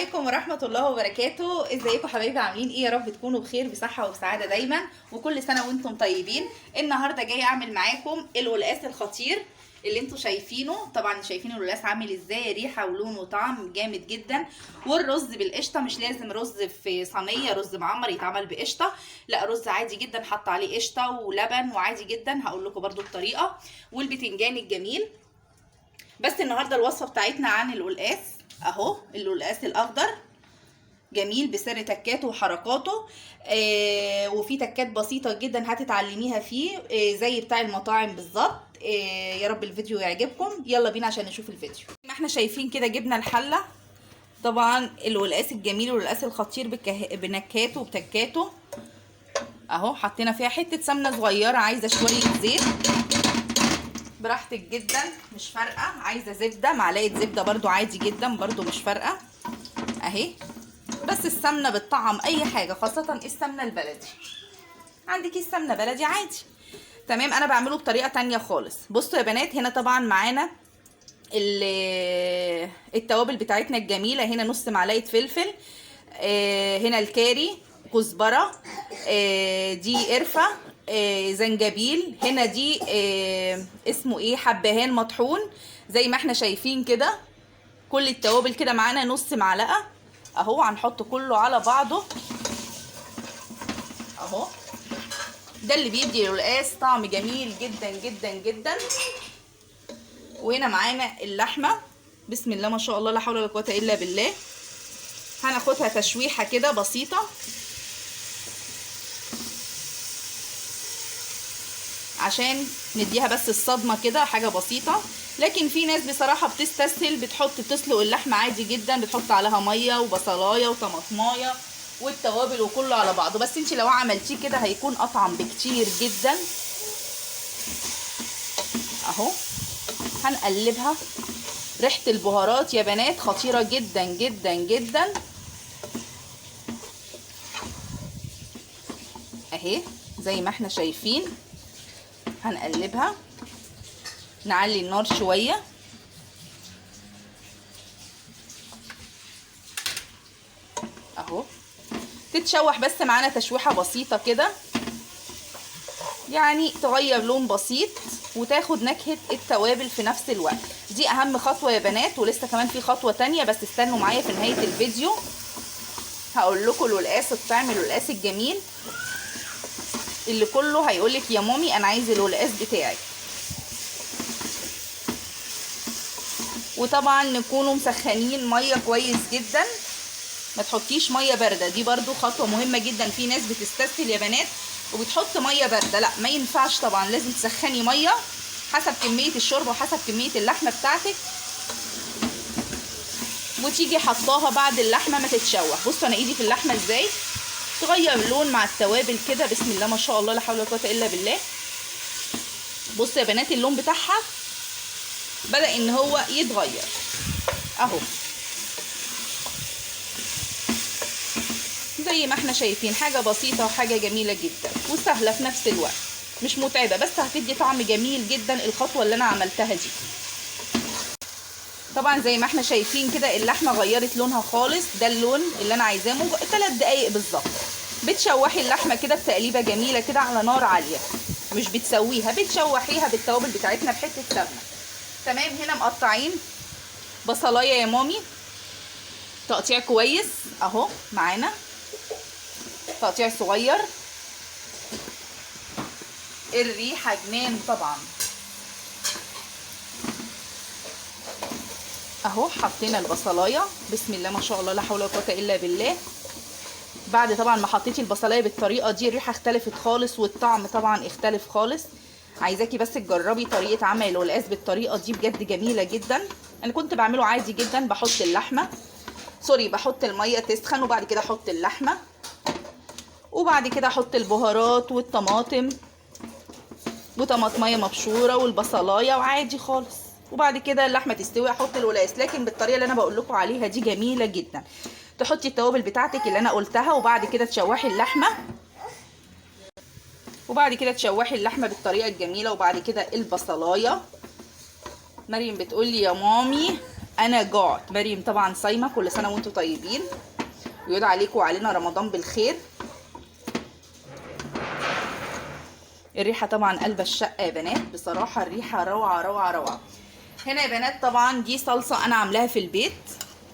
عليكم ورحمة الله وبركاته. ازيكم حبايبي؟ عاملين ايه؟ يا رب تكونوا بخير بصحة وبسعادة دايما، وكل سنة وانتم طيبين. النهاردة جاية اعمل معاكم القلقاس الخطير اللي انتم شايفينه. طبعا شايفين القلقاس عامل ازاي، ريحة ولون وطعم جامد جدا. والرز بالقشطة، مش لازم رز في صينية رز معمر يتعمل بقشطة، لا رز عادي جدا حط عليه قشطة ولبن وعادي جدا. هقول لكم برضو الطريقة. والبتنجان الجميل. بس النهارده الوصفة بتاعتنا عن القلقاس اهو، القلقاس الاخضر جميل بسر تكاته وحركاته. وفي تكات بسيطة جدا هتتعلميها فيه، زي بتاع المطاعم بالظبط. يا رب الفيديو يعجبكم. يلا بينا عشان نشوف الفيديو. ما احنا شايفين كده جبنا الحلة، طبعا القلقاس الجميل والقلقاس الخطير بنكاته وبتكاته اهو. حطينا فيها حتة سمنة صغيرة، عايزة شوية زيت براحتك جدا مش فارقة، عايزة زبدة معلقة زبدة برضو عادي جدا برضو مش فارقة اهي. بس السمنة بتطعم اي حاجة، خاصة السمنة البلدي. عندك السمنة بلدي عادي تمام. انا بعمله بطريقة تانية خالص. بصوا يا بنات، هنا طبعا معانا التوابل بتاعتنا الجميلة. هنا نص معلقة فلفل، هنا الكاري، كزبرة، دي قرفة، زنجبيل، هنا دي اسمه ايه، حبهان مطحون زي ما احنا شايفين كده. كل التوابل كده معانا نص معلقة اهو. هنحط كله على بعضه اهو. ده اللي بيدي للقلقاس طعم جميل جدا جدا جدا. وهنا معانا اللحمة، بسم الله ما شاء الله لا حول ولا قوة الا بالله. هناخدها تشويحة كده بسيطة عشان نديها بس الصدمة كده، حاجة بسيطة. لكن في ناس بصراحة بتستسهل، بتسلق اللحمة عادي جدا، بتحط عليها مية وبصلاية وطماطماية والتوابل وكله على بعضه. بس انت لو عملتيه كده هيكون اطعم بكتير جدا اهو. هنقلبها. ريحة البهارات يا بنات خطيرة جدا جدا جدا اهي زي ما احنا شايفين. هنقلبها، نعلي النار شوية اهو. تتشوح بس معانا تشويحة بسيطة كده، يعني تغير لون بسيط وتاخد نكهة التوابل في نفس الوقت. دي اهم خطوة يا بنات، ولسه كمان في خطوة تانية بس استنوا معايا في نهاية الفيديو. هقول لكم القلقاس الطعم، القلقاس الجميل اللي كله هيقولك يا مامي انا عايز القلقاس بتاعي. وطبعا نكونوا مسخنين ميه كويس جدا، ما تحطيش ميه بارده، دي برضو خطوه مهمه جدا. في ناس بتستسهل يا بنات وبتحط ميه بارده، لا ما ينفعش طبعا. لازم تسخني ميه حسب كميه الشوربه وحسب كميه اللحمه بتاعتك، وتيجي حطاها بعد اللحمه ما تتشوح. بصوا انا ايدي في اللحمه ازاي تغير لون مع التوابل كده، بسم الله ما شاء الله لا حول ولا قوه الا بالله. بصوا يا بنات اللون بتاعها بدأ ان هو يتغير اهو زي ما احنا شايفين. حاجة بسيطة وحاجة جميلة جدا وسهلة في نفس الوقت، مش متعبة، بس هتدي طعم جميل جدا الخطوة اللي انا عملتها دي. طبعا زي ما احنا شايفين كده اللحمة غيرت لونها خالص، ده اللون اللي انا عايزاه. 3 دقايق بالظبط بتشوحي اللحمة كده بتقليبة جميلة كده على نار عالية، مش بتسويها، بتشوحيها بالتوابل بتاعتنا بحتة سمنة تمام. هنا مقطعين بصلايه يا مامي تقطيع كويس اهو معانا، تقطيع صغير. الريحه جنان طبعا اهو. حطينا البصلايه، بسم الله ما شاء الله لا حول ولا قوه الا بالله. بعد طبعا ما حطيتي البصلايه بالطريقه دي الريحه اختلفت خالص والطعم طبعا اختلف خالص. عايزاكي بس تجربي طريقه عمل القلقاس بالطريقه دي، بجد جميله جدا. انا كنت بعمله عادي جدا، بحط اللحمه بحط الميه تسخن وبعد كده احط اللحمه وبعد كده احط البهارات والطماطم وطماطميه مبشوره والبصلايه وعادي خالص، وبعد كده اللحمه تستوي احط القلقاس. لكن بالطريقه اللي انا بقول لكم عليها دي جميله جدا. تحطي التوابل بتاعتك اللي انا قلتها وبعد كده تشوحي اللحمه، بالطريقه الجميله، وبعد كده البصلايه. مريم بتقول لي يا مامي انا جعت. مريم طبعا صايمه، كل سنه وانتم طيبين ويعود عليكم وعلينا رمضان بالخير. الريحه طبعا قلب الشقه يا بنات، بصراحه الريحه روعه روعه روعه. هنا يا بنات طبعا دي صلصه انا عاملاها في البيت،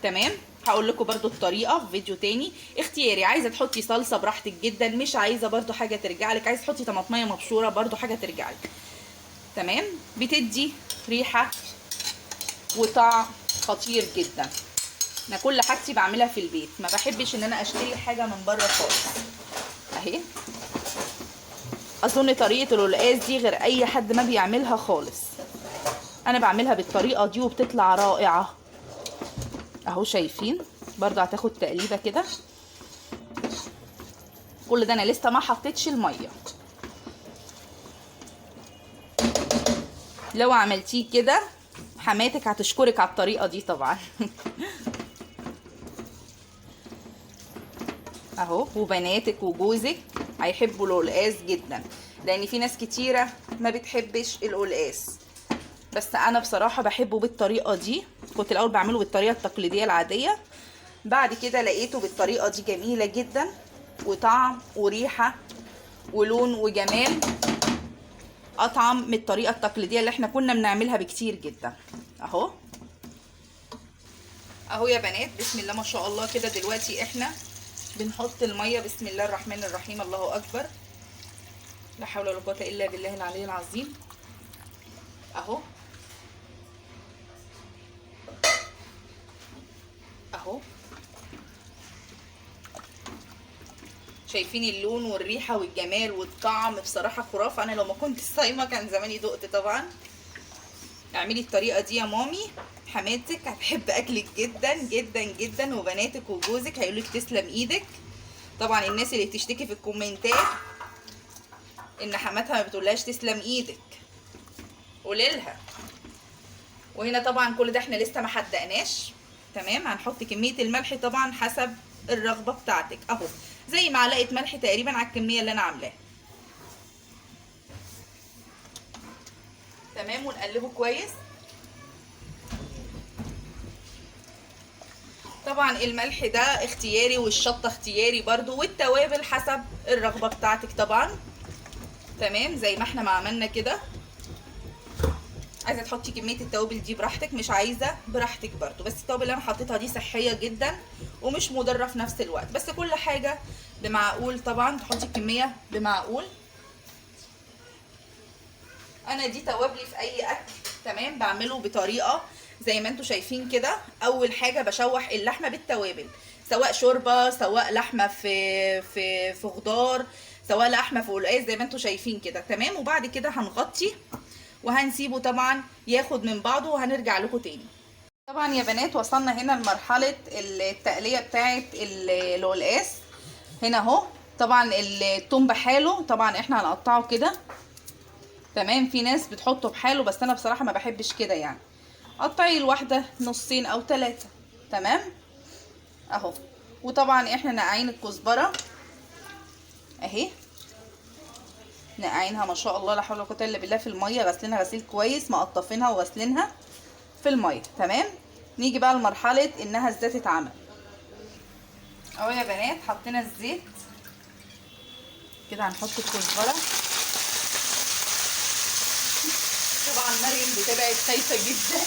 تمام. هقول لكم برده الطريقه في فيديو تاني، اختياري، عايزه تحطي صلصه براحتك جدا، مش عايزه برده حاجه ترجع لك، عايزه تحطي طماطميه مبشوره برده حاجه ترجع لك، تمام. بتدي ريحه وطعم خطير جدا. انا كل حاجتي بعملها في البيت، ما بحبش ان انا اشتري حاجه من بره خالص. اهي اظن طريقه القلقاس دي غير اي حد ما بيعملها خالص، انا بعملها بالطريقه دي وبتطلع رائعه. اهو شايفين برضه هتاخد تقليبه كده. كل ده انا لسه ما حطيتش الميه. لو عملتيه كده حماتك هتشكرك على الطريقه دي طبعا. اهو، وبناتك وجوزك هيحبوا القلقاس جدا، لان في ناس كتيره ما بتحبش القلقاس، بس انا بصراحه بحبه بالطريقه دي. كنت الاول بعمله بالطريقه التقليديه العاديه، بعد كده لقيته بالطريقه دي جميله جدا، وطعم وريحه ولون وجمال اطعم من الطريقه التقليديه اللي احنا كنا بنعملها بكتير جدا. اهو اهو يا بنات، بسم الله ما شاء الله كده. دلوقتي احنا بنحط الميه، بسم الله الرحمن الرحيم، الله اكبر، لا حول ولا قوه الا بالله العلي العظيم. اهو اهو شايفين اللون والريحه والجمال والطعم، بصراحه خرافه. انا لو ما كنت صايمه كان زماني دقت طبعا. اعملي الطريقه دي يا مامي، حماتك هتحب اكلك جدا جدا جدا، وبناتك وجوزك هيقولوا لك تسلم ايدك. طبعا الناس اللي بتشتكي في الكومنتات ان حماتها ما بتقولهاش تسلم ايدك، قولي لها. وهنا طبعا كل ده احنا لسه ما حدقناش، تمام. هنحط كميه الملح طبعا حسب الرغبه بتاعتك، اهو زي معلقه ملح تقريبا على الكميه اللي انا عاملاها، تمام. ونقلبه كويس. طبعا الملح ده اختياري والشطه اختياري برضو، والتوابل حسب الرغبه بتاعتك طبعا، تمام. زي ما احنا ما عملنا كده، عايزه تحطي كميه التوابل دي براحتك، مش عايزه براحتك برضو. بس التوابل اللي انا حطيتها دي صحيه جدا ومش مضره في نفس الوقت، بس كل حاجه بمعقول طبعا، تحطي الكميه بمعقول. انا دي توابلي في اي اكل، تمام، بعمله بطريقه زي ما انتم شايفين كده. اول حاجه بشوح اللحمه بالتوابل، سواء شوربه، سواء لحمه في خضار، سواء لحمه في قلقاس، زي ما انتم شايفين كده، تمام. وبعد كده هنغطي وهنسيبه طبعا ياخد من بعضه، وهنرجع لكم تاني. طبعا يا بنات وصلنا هنا لمرحله التقليه بتاعه القلقاس. هنا اهو طبعا الثوم بحاله، طبعا احنا هنقطعه كده، تمام. في ناس بتحطه بحاله، بس انا بصراحه ما بحبش كده يعني. قطعي الواحده نصين او 3، تمام اهو. وطبعا احنا نقعين الكزبره اهي، نقعينها ما شاء الله لا حول ولا قوه الا بالله في الميه، غسلينها غسيل كويس، مقطفينها وغسلينها في الميه، تمام. نيجي بقى لمرحله انها الزيت اتعمل. اهو يا بنات حطينا الزيت كده، هنحط الكزبره. طبعا مريم بتبعد خايفه جدا،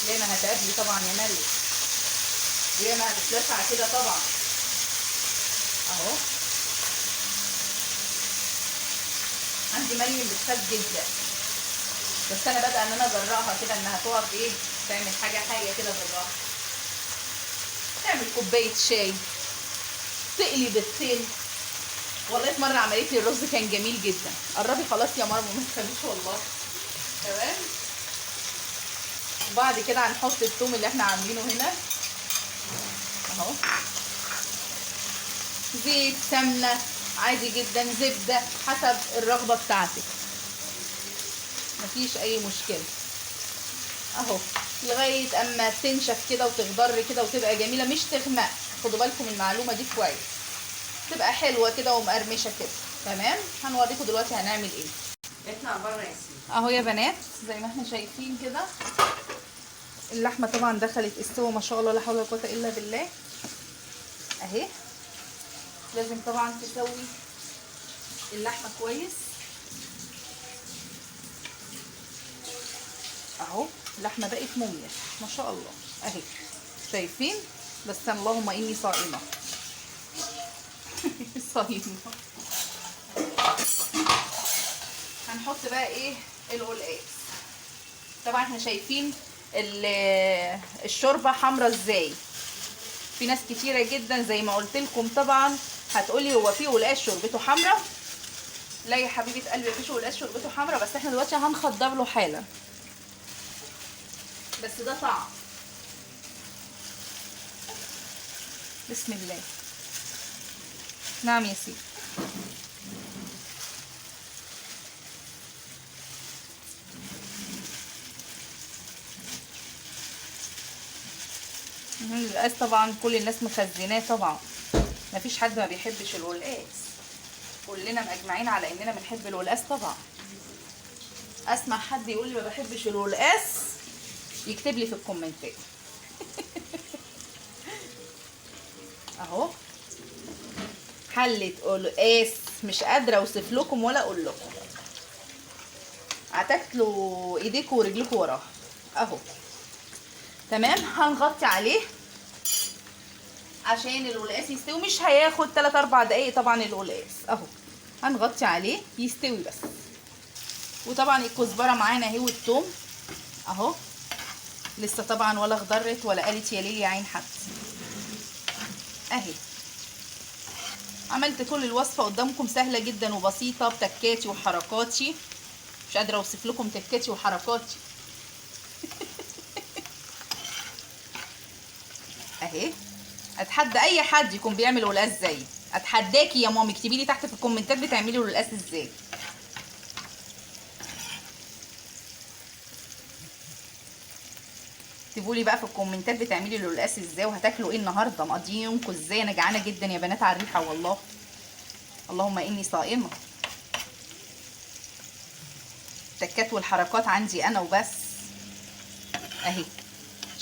ليه ما هتقابلي طبعا يا مريم، ليه ما هتتلسع كده طبعا. اهو عندي مريم بتخاف جدا، بس انا بدأ ان انا اجرأها كده انها تقف ايه، تعمل حاجه كده بالراحه، تعمل كوبايه شاي، تقلي بالثلج. والله في مره عملت لي الرز كان جميل جدا. قربي خلاص يا مرمو ما تخافيش والله، تمام. وبعد كده هنحط الثوم اللي احنا عاملينه هنا اهو، زيت، سمنه عادي جدا، زبده حسب الرغبه بتاعتك، مفيش اي مشكله اهو، لغايه اما تنشف كده وتخضر كده وتبقى جميله، مش تغمق. خدوا بالكم المعلومه دي كويس، تبقى حلوه كده ومقرمشه كده، تمام. هنوريكم دلوقتي هنعمل ايه. اطلع بره يا سيدي. اهو يا بنات زي ما احنا شايفين كده اللحمه طبعا دخلت استوى ما شاء الله، لا حول ولا قوه الا بالله. اهي لازم طبعا تسوي اللحمه كويس. اهو اللحمه بقت موميا ما شاء الله اهي شايفين. بس اللهم اني صائمه صايمه. هنحط بقى ايه القلقاس. طبعا احنا شايفين الشوربه حمرا ازاي. في ناس كتيره جدا زي ما قلت لكم طبعا هتقولي هو في قلقاس شوربته حمرا. لا يا حبيبه قلبي مفيش قلقاس شوربته حمرا، بس احنا دلوقتي هنخضر له حالا. بس ده طعم. بسم الله. نعم يا سيدي. القلقاس طبعا كل الناس مخزناه طبعا، مفيش حد ما بيحبش القلقاس، كلنا مجمعين على اننا بنحب القلقاس طبعا. اسمع حد يقول لي ما بحبش القلقاس يكتب لي في الكومنتات. اهو حلة قلقاس مش قادره اوصف لكم ولا اقول لكم، هتاكلوا ايديكم ورجلكم وراها. اهو تمام. هنغطي عليه عشان القلقاس يستوي، مش هياخد 3 4 دقايق طبعا القلقاس. اهو هنغطي عليه يستوي بس. وطبعا الكزبره معانا اهي والثوم اهو لسه طبعا ولا اخضرت ولا قالت يا ليل يا عين حد. اهي عملت كل الوصفه قدامكم سهله جدا وبسيطه بتكاتي وحركاتي، مش قادره اوصف لكم تكاتي وحركاتي. اهي اتحدى اي حد يكون بيعمل قلقاس زيي، اتحداكي يا مامي اكتبي لي تحت في الكومنتات بتعملي القلقاس ازاي. اكتبوا لي بقى في الكومنتات بتعملي القلقاس ازاي وهتاكلوا ايه النهارده، مقضيين يومكم ازاي. انا جعانه جدا يا بنات على الريحه والله، اللهم اني صائمه. التكات والحركات عندي انا وبس. اهي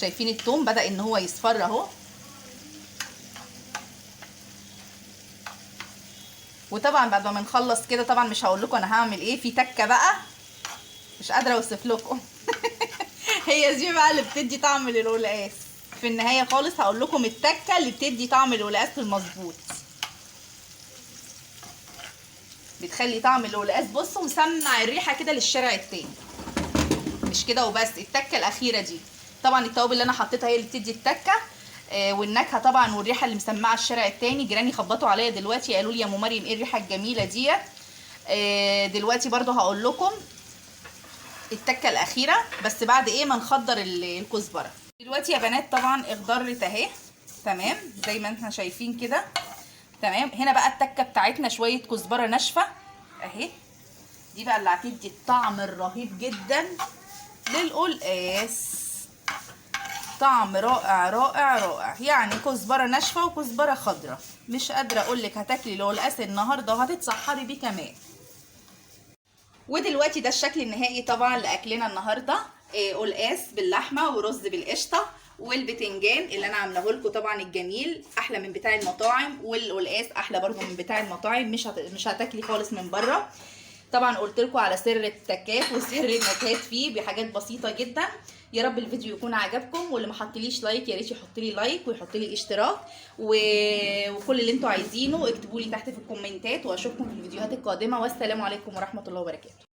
شايفين الثوم بدأ ان هو يصفر اهو. وطبعا بعد ما نخلص كده طبعا مش هقول لكم انا هعمل ايه، في تكه بقى مش قادره اوصف لكم. هي دي بقى اللي بتدي طعم للقلقاس. في النهايه خالص هقول لكم التكه اللي بتدي طعم القلقاس المظبوط، بتخلي طعم القلقاس بصوا مسمع الريحه كده للشارع التاني. مش كده وبس، التكه الاخيره دي طبعا التوابل اللي انا حطيتها هي اللي بتدي التكه والنكهه طبعا والريحه اللي مسمعه الشارع التاني. جيراني خبطوا عليا دلوقتي قالوا لي يا ام مريم ايه الريحه الجميله ديت. دلوقتي برضو هقول لكم التكه الاخيره بس بعد ايه ما نخضر الكزبره. دلوقتي يا بنات طبعا اخضرت اهي تمام زي ما احنا شايفين كده تمام. هنا بقى التكه بتاعتنا شويه كزبره ناشفه اهي، دي بقى اللي هتدي الطعم الرهيب جدا للقلقاس. طعم رائع رائع رائع، يعني كزبره ناشفه وكزبره خضراء. مش قادره اقول لك هتاكلي القلقاس النهارده وهتتسحري بيه كمان. ودلوقتي ده الشكل النهائي طبعا لاكلنا النهارده، قلقاس باللحمه ورز بالقشطه والبتنجان اللي انا عاملاه لكم طبعا الجميل احلى من بتاع المطاعم، والقلقاس احلى برضو من بتاع المطاعم، مش هتاكلي خالص من بره. طبعا قلت لكم على سر التكات وسر النكهات فيه بحاجات بسيطه جدا. يا رب الفيديو يكون عجبكم، واللي ما حطليش لايك يا ريت يحط لي لايك ويحط لي اشتراك وكل اللي انتوا عايزينه اكتبوا لي تحت في الكومنتات، واشوفكم في الفيديوهات القادمه، والسلام عليكم ورحمه الله وبركاته.